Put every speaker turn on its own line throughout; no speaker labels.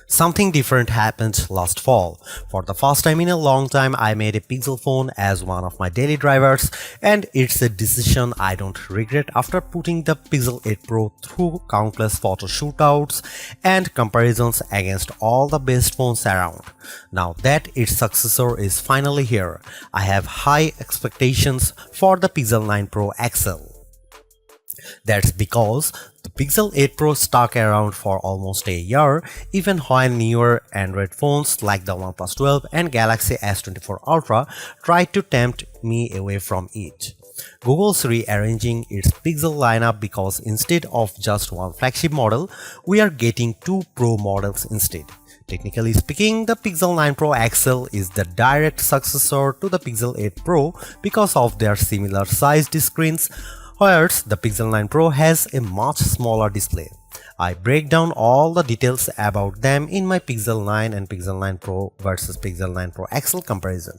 Something different happened last fall. For the first time in a long time, I made a Pixel phone as one of my daily drivers, and it's a decision I don't regret after putting the Pixel 8 Pro through countless photo shootouts and comparisons against all the best phones around. Now that its successor is finally here, I have high expectations for the Pixel 9 Pro XL. That's because the Pixel 8 Pro stuck around for almost a year, even when newer Android phones like the OnePlus 12 and Galaxy S24 Ultra tried to tempt me away from it. Google's rearranging its Pixel lineup because instead of just one flagship model, we are getting two Pro models instead. Technically speaking, the Pixel 9 Pro XL is the direct successor to the Pixel 8 Pro because of their similar sized screens, whereas the Pixel 9 Pro has a much smaller display. I break down all the details about them in my Pixel 9 and Pixel 9 Pro versus Pixel 9 Pro XL comparison.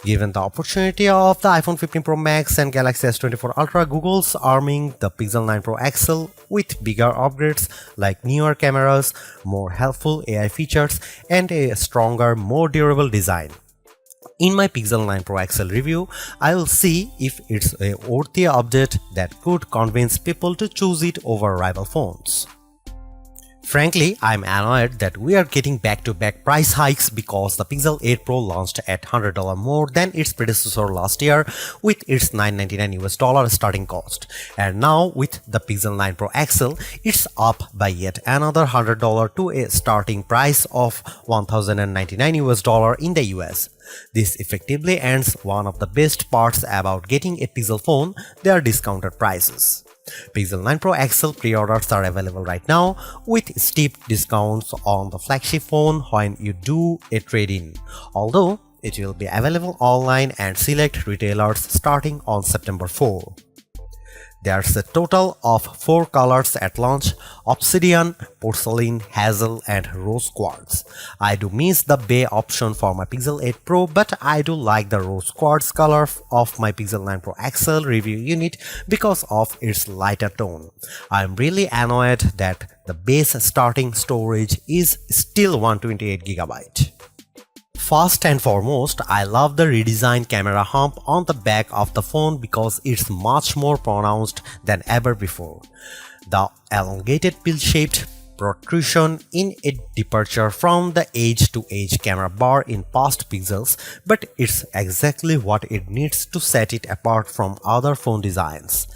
Given the opportunity of the iPhone 15 Pro Max and Galaxy S24 Ultra, Google's arming the Pixel 9 Pro XL with bigger upgrades like newer cameras, more helpful AI features, and a stronger, more durable design. In my Pixel 9 Pro XL review, I will see if it's a worthy update that could convince people to choose it over rival phones. Frankly, I'm annoyed that we are getting back-to-back price hikes because the Pixel 8 Pro launched at $100 more than its predecessor last year with its $999 starting cost. And now with the Pixel 9 Pro XL, it's up by yet another $100 to a starting price of $1,099 in the US. This effectively ends one of the best parts about getting a Pixel phone, their discounted prices. Pixel 9 Pro XL pre-orders are available right now with steep discounts on the flagship phone when you do a trade-in, although it will be available online and select retailers starting on September 4. There's a total of 4 colors at launch: Obsidian, Porcelain, Hazel, and Rose Quartz. I do miss the Bay option for my Pixel 8 Pro, but I do like the Rose Quartz color of my Pixel 9 Pro XL review unit because of its lighter tone. I'm really annoyed that the base starting storage is still 128GB. First and foremost, I love the redesigned camera hump on the back of the phone because it's much more pronounced than ever before. The elongated pill-shaped protrusion in a departure from the edge-to-edge camera bar in past Pixels, but it's exactly what it needs to set it apart from other phone designs.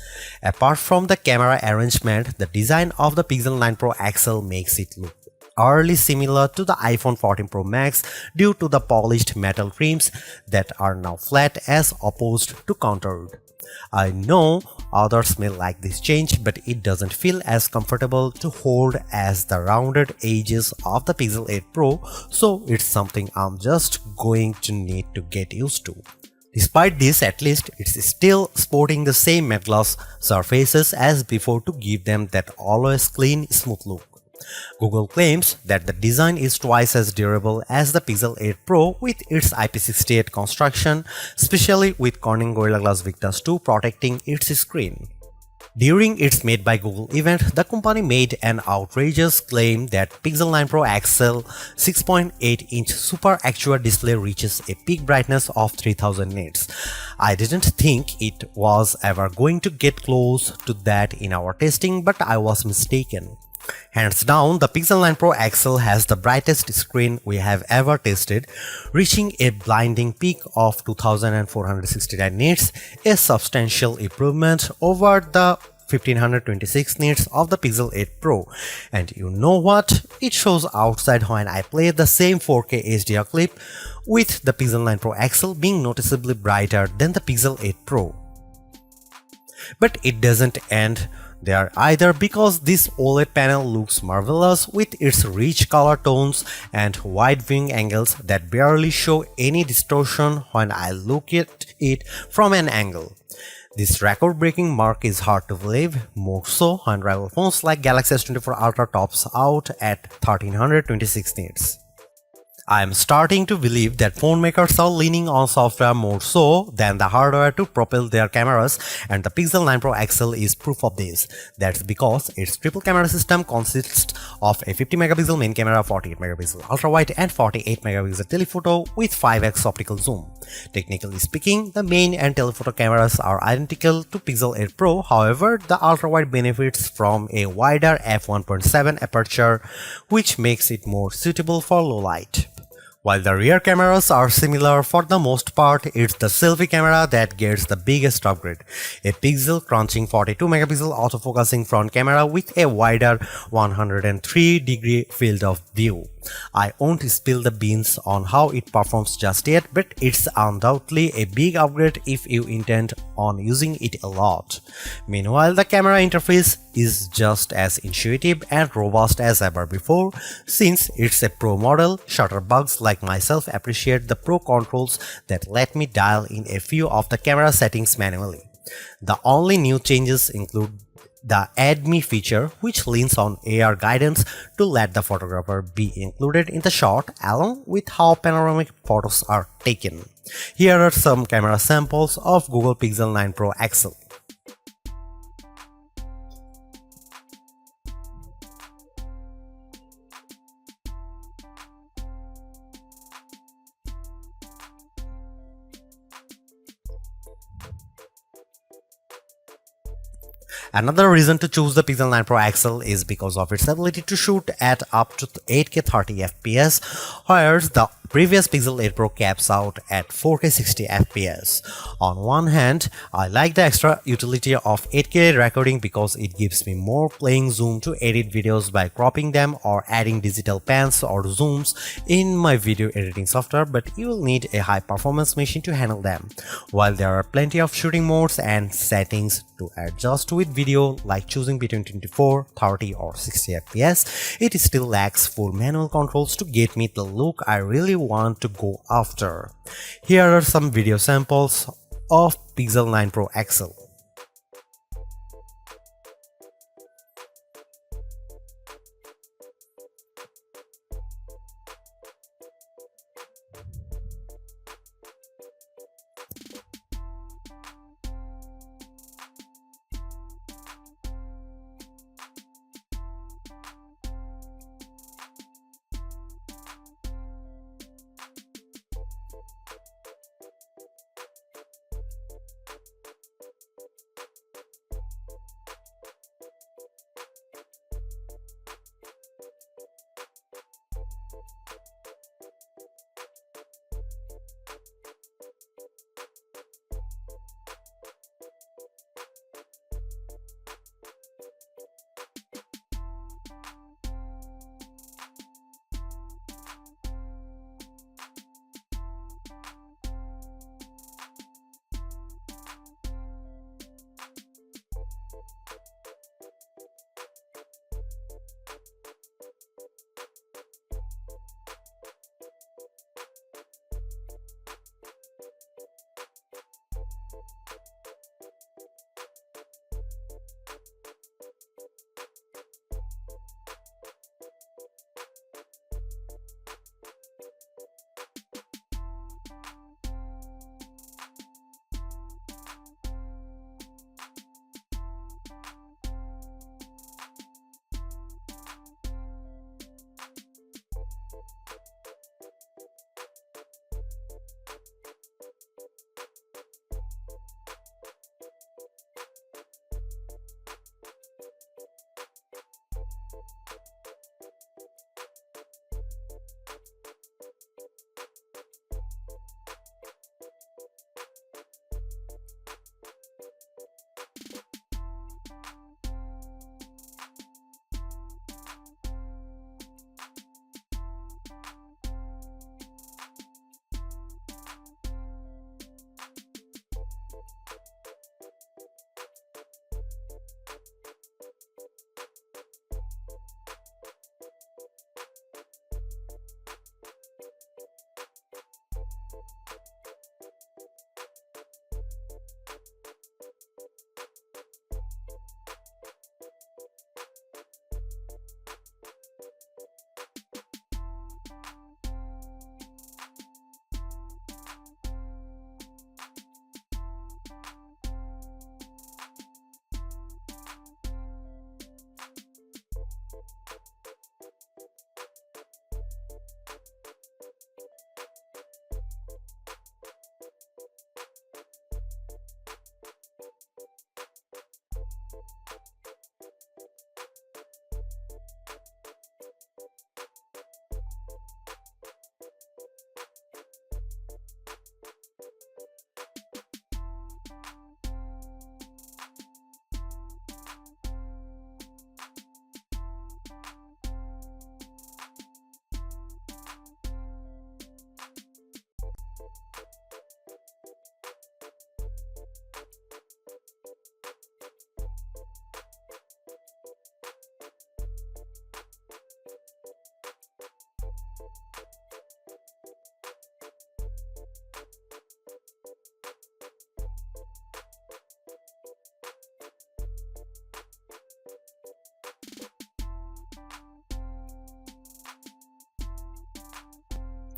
Apart from the camera arrangement, the design of the Pixel 9 Pro XL makes it look eerily similar to the iPhone 14 Pro Max due to the polished metal rims that are now flat as opposed to contoured. I know others may like this change, but it doesn't feel as comfortable to hold as the rounded edges of the Pixel 8 Pro, so it's something I'm just going to need to get used to. Despite this, at least it's still sporting the same matte gloss surfaces as before to give them that always clean, smooth look. Google claims that the design is twice as durable as the Pixel 8 Pro with its IP68 construction, especially with Corning Gorilla Glass Victus 2 protecting its screen. During its Made by Google event, the company made an outrageous claim that Pixel 9 Pro XL 6.8-inch Super Actua display reaches a peak brightness of 3000 nits. I didn't think it was ever going to get close to that in our testing, but I was mistaken. Hands down, the Pixel 9 Pro XL has the brightest screen we have ever tested, reaching a blinding peak of 2469 nits, a substantial improvement over the 1526 nits of the Pixel 8 Pro. And you know what? It shows outside when I play the same 4K HDR clip, with the Pixel 9 Pro XL being noticeably brighter than the Pixel 8 Pro. But it doesn't end there either, because this OLED panel looks marvelous with its rich color tones and wide viewing angles that barely show any distortion when I look at it from an angle. This record-breaking mark is hard to believe, more so when rival phones like Galaxy S24 Ultra tops out at 1326 nits. I'm starting to believe that phone makers are leaning on software more so than the hardware to propel their cameras, and the Pixel 9 Pro XL is proof of this. That's because its triple camera system consists of a 50 megapixel main camera, 48 megapixel ultra wide, and 48 megapixel telephoto with 5x optical zoom. Technically speaking, the main and telephoto cameras are identical to Pixel 8 Pro. However, the ultra wide benefits from a wider f1.7 aperture, which makes it more suitable for low light. While the rear cameras are similar for the most part, it's the selfie camera that gets the biggest upgrade. A pixel crunching 42 megapixel autofocusing front camera with a wider 103-degree field of view. I won't spill the beans on how it performs just yet, but it's undoubtedly a big upgrade if you intend on using it a lot. Meanwhile, the camera interface is just as intuitive and robust as ever before. Since it's a Pro model, shutterbugs like myself appreciate the Pro controls that let me dial in a few of the camera settings manually. The only new changes include the Add Me feature, which leans on AR guidance to let the photographer be included in the shot along with how panoramic photos are taken. Here are some camera samples of Google Pixel 9 Pro XL. Another reason to choose the Pixel 9 Pro XL is because of its ability to shoot at up to 8K 30 FPS, whereas the previous Pixel 8 Pro caps out at 4K 60 FPS. On one hand, I like the extra utility of 8K recording because it gives me more playing zoom to edit videos by cropping them or adding digital pans or zooms in my video editing software, but you will need a high performance machine to handle them. While there are plenty of shooting modes and settings to adjust with video, like choosing between 24, 30 or 60 FPS, it still lacks full manual controls to get me the look I really want to go after. Here are some video samples of Pixel 9 Pro XL.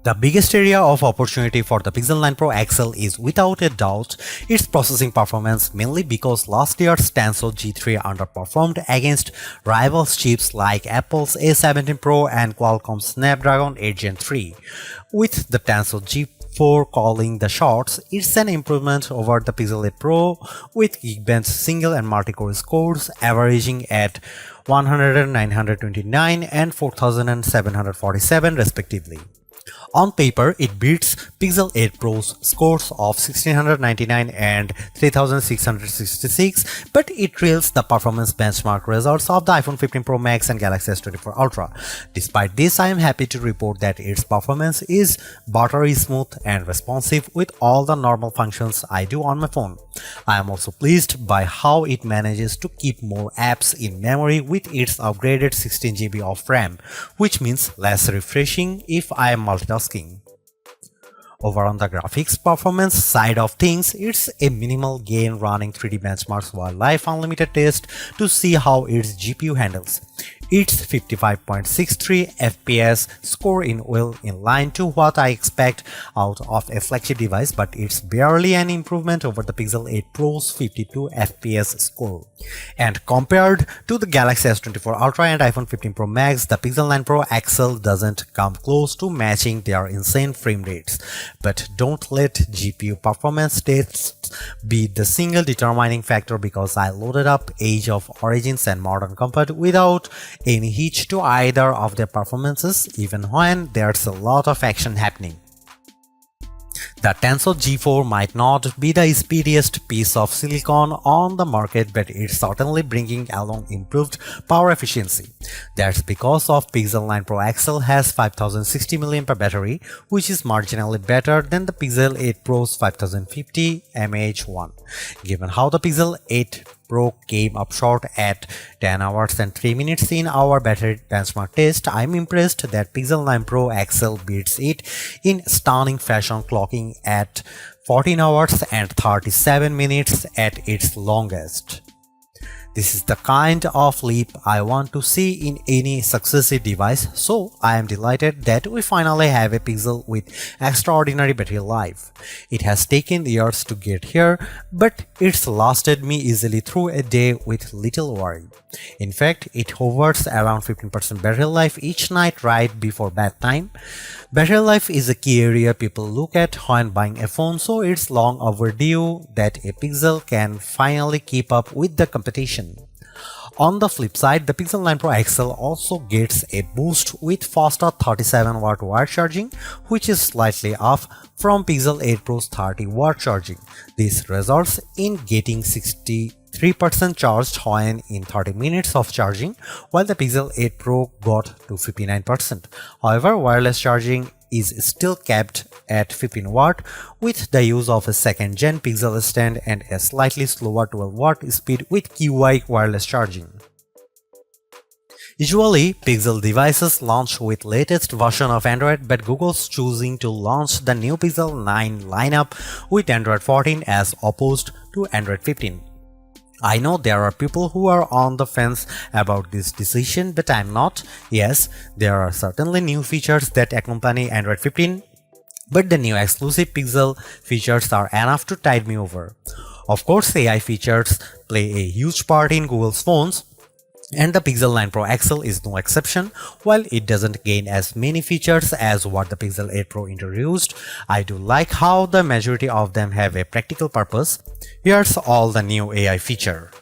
The biggest area of opportunity for the Pixel 9 Pro XL is without a doubt its processing performance, mainly because last year's Tensor G3 underperformed against rival chips like Apple's A17 Pro and Qualcomm's Snapdragon 8 Gen 3. With the Tensor G4 calling the shots, it's an improvement over the Pixel 8 Pro with Geekbench single and multi-core scores averaging at 100, 929 and 4747 respectively. On paper, it beats Pixel 8 Pro's scores of 1699 and 3666, but it trails the performance benchmark results of the iPhone 15 Pro Max and Galaxy S24 Ultra. Despite this, I am happy to report that its performance is buttery smooth and responsive with all the normal functions I do on my phone. I am also pleased by how it manages to keep more apps in memory with its upgraded 16 GB of RAM, which means less refreshing if I am multitasking. Over on the graphics performance side of things, it's a minimal gain running 3D benchmarks while Live Unlimited test to see how its GPU handles. Its 55.63 FPS score in well in line to what I expect out of a flagship device, but it's barely an improvement over the Pixel 8 Pro's 52 FPS score. And compared to the Galaxy S24 Ultra and iPhone 15 Pro Max, the Pixel 9 Pro XL doesn't come close to matching their insane frame rates. But don't let GPU performance tests be the single determining factor, because I loaded up Age of Origins and Modern Comfort without any hitch to either of their performances, even when there's a lot of action happening. The Tensor G4 might not be the speediest piece of silicon on the market, but it's certainly bringing along improved power efficiency. That's because of Pixel 9 Pro XL has 5060 mAh battery, which is marginally better than the Pixel 8 Pro's 5050 mAh1. Given how the Pixel 8 Pro came up short at 10 hours and 3 minutes in our battery benchmark test, I'm impressed that Pixel 9 Pro XL beats it in stunning fashion, clocking at 14 hours and 37 minutes at its longest. This is the kind of leap I want to see in any successive device, so I am delighted that we finally have a Pixel with extraordinary battery life. It has taken years to get here, but it's lasted me easily through a day with little worry. In fact, it hovers around 15% battery life each night right before bedtime. Battery life is a key area people look at when buying a phone, so it's long overdue that a Pixel can finally keep up with the competition. On the flip side, the Pixel 9 Pro XL also gets a boost with faster 37W wire charging, which is slightly off from Pixel 8 Pro's 30W charging. This results in getting 63% charged when in 30 minutes of charging, while the Pixel 8 Pro got to 59%. However, wireless charging is still capped at 15W with the use of a second-gen Pixel stand and a slightly slower 12W speed with QI wireless charging. Usually, Pixel devices launch with latest version of Android, but Google's choosing to launch the new Pixel 9 lineup with Android 14 as opposed to Android 15. I know there are people who are on the fence about this decision, but I'm not. Yes, there are certainly new features that accompany Android 15, but the new exclusive Pixel features are enough to tide me over. Of course, AI features play a huge part in Google's phones, and the Pixel 9 Pro XL is no exception. While it doesn't gain as many features as what the Pixel 8 Pro introduced, I do like how the majority of them have a practical purpose. Here's all the new AI feature.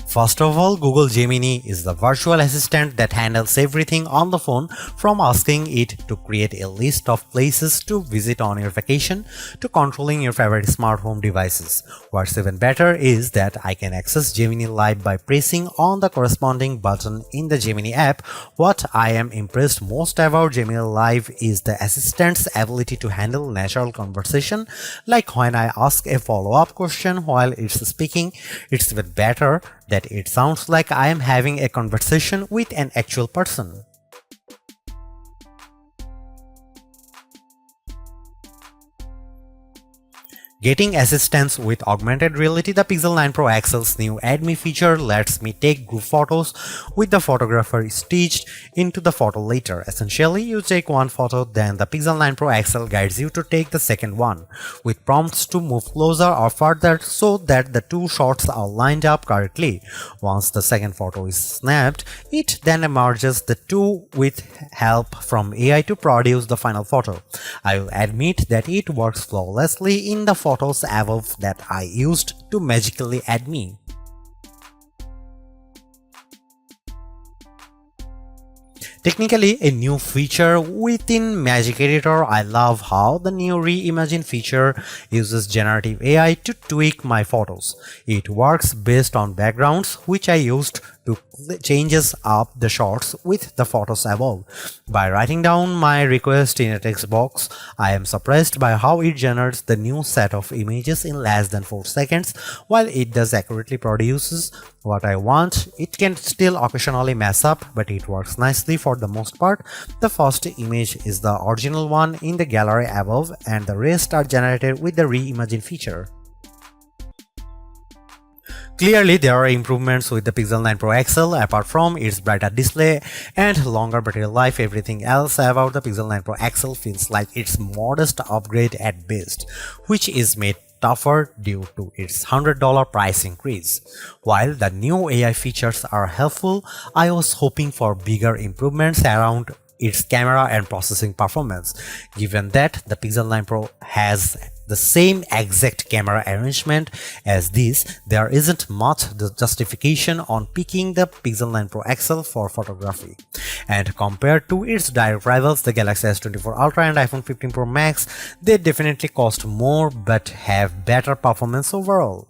First of all, Google Gemini is the virtual assistant that handles everything on the phone, from asking it to create a list of places to visit on your vacation to controlling your favorite smart home devices. What's even better is that I can access Gemini Live by pressing on the corresponding button in the Gemini app. What I am impressed most about Gemini Live is the assistant's ability to handle natural conversation, like when I ask a follow-up question while it's speaking. It's even better that it sounds like I am having a conversation with an actual person. Getting assistance with augmented reality, the Pixel 9 Pro XL's new Add Me feature lets me take group photos with the photographer stitched into the photo later. Essentially, you take one photo, then the Pixel 9 Pro XL guides you to take the second one, with prompts to move closer or further so that the two shots are lined up correctly. Once the second photo is snapped, it then merges the two with help from AI to produce the final photo. I will admit that it works flawlessly in the photos above that I used to magically add me. Technically a new feature within Magic Editor. I love how the new Reimagine feature uses generative AI to tweak my photos. It works based on backgrounds which I used to changes up the shots with the photos above. By writing down my request in a text box, I am surprised by how it generates the new set of images in less than 4 seconds. While it does accurately produces what I want, it can still occasionally mess up, but it works nicely for the most part. The first image is the original one in the gallery above, and the rest are generated with the Reimagine feature. Clearly, there are improvements with the Pixel 9 Pro XL. Apart from its brighter display and longer battery life, everything else about the Pixel 9 Pro XL feels like its modest upgrade at best, which is made tougher due to its $100 price increase. While the new AI features are helpful, I was hoping for bigger improvements around its camera and processing performance. Given that the Pixel 9 Pro has the same exact camera arrangement as this, there isn't much justification on picking the Pixel 9 Pro XL for photography. And compared to its direct rivals, the Galaxy S24 Ultra and iPhone 15 Pro Max, they definitely cost more but have better performance overall.